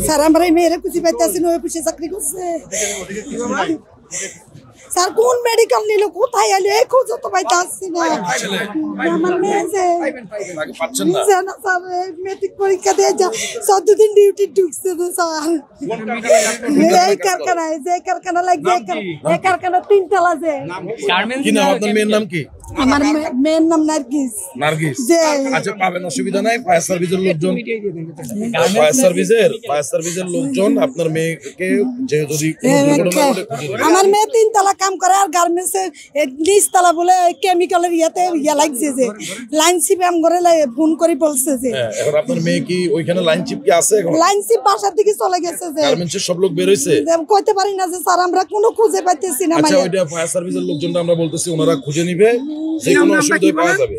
Sir আমরা এই মেয়েরা খুঁজে পাইতেছি না, ওই অফিসে চাকরি করছে স্যার। কোন মেডিকেল নিল, কোথায় এলো, এই খোঁজ তো পাইতে আসছি না। আমার মেয়ে যে না স্যার, মেট্রিক পরীক্ষা দিয়ে যা 14 দিন ডিউটি ঢুকছে তো স্যার। এই কারখানায়, যে কারখানা লাগবে, এই কারখানা 3 তলা। যে কি নাম আপনার মেয়ের নাম কি? আমার মেয়ের নাম নার্গিস। নার্গিস। যে আচ্ছা পাবেন, অসুবিধা নাই। ফায়ার সার্ভিসের লোকজন, ফায়ার সার্ভিসের লোকজন আপনার মেয়েকে যে যদি আমার মেয়ে 3 তলা কাম করে, আর গার্মেন্টসে নিচ তলা বলে কেমিক্যালের ইয়া লাগছে, যে লাইন চিপ আম করে ফোন করে বলছে যে এখন আপনার মেয়ে কি ওইখানে লাইন চিপ কি আছে? এখন লাইন চিপ বাসার দিকে চলে গেছে। যে গার্মেন্টসের সব লোক বের হইছে, কইতে পারি না যে স্যার আমরা কোনো খুঁজে পাইতেছি না। আচ্ছা ওইটা ফায়ার সার্ভিসের লোকজনটা আমরা বলতেছি, ওনারা খুঁজে নিবে, যে কোনো অসুবিধা পাওয়া যাবে।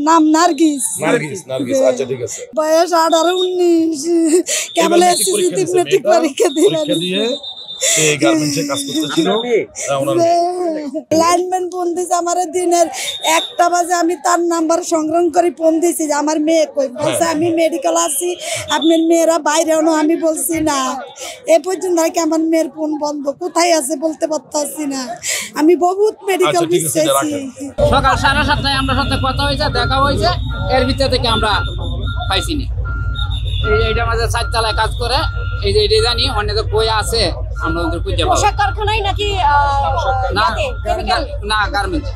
নাম নার্গিস। নার্গিস। আচ্ছা ঠিক আছে। বয়স 18-19, কেবল এসএসসি মেট্রিক পরীক্ষা দিয়ে এই গার্মেন্টসে কাজ করতেছিল। লাইনম্যান ফোন দিয়েছে আমার দিনের 1টা বাজে, আমি তার নাম্বার সংগ্রহ করে ফোন দিয়েছি যে আমার মেয়ে কই। বলছে আমি মেডিকেল আছি, আপনার মেয়েরা বাইরে আনো। আমি বলছি না, এ পর্যন্ত নাকি আমার মেয়ের ফোন বন্ধ, কোথায় আছে বলতে পারতাছি না। আমি বহুত মেডিকেল দিচ্ছি। সকাল 7:30টায় আমরা সাথে কথা হয়েছে, দেখা হয়েছে, এর ভিতর থেকে আমরা পাইছি না। এইটা মাঝে 4 তলায় কাজ করে, এই যে এটা জানি অন্য তো কই আছে আমরা ওদের খুঁজে পাবো। পোশাক কারখানায় নাকি না গার্মেন্টস।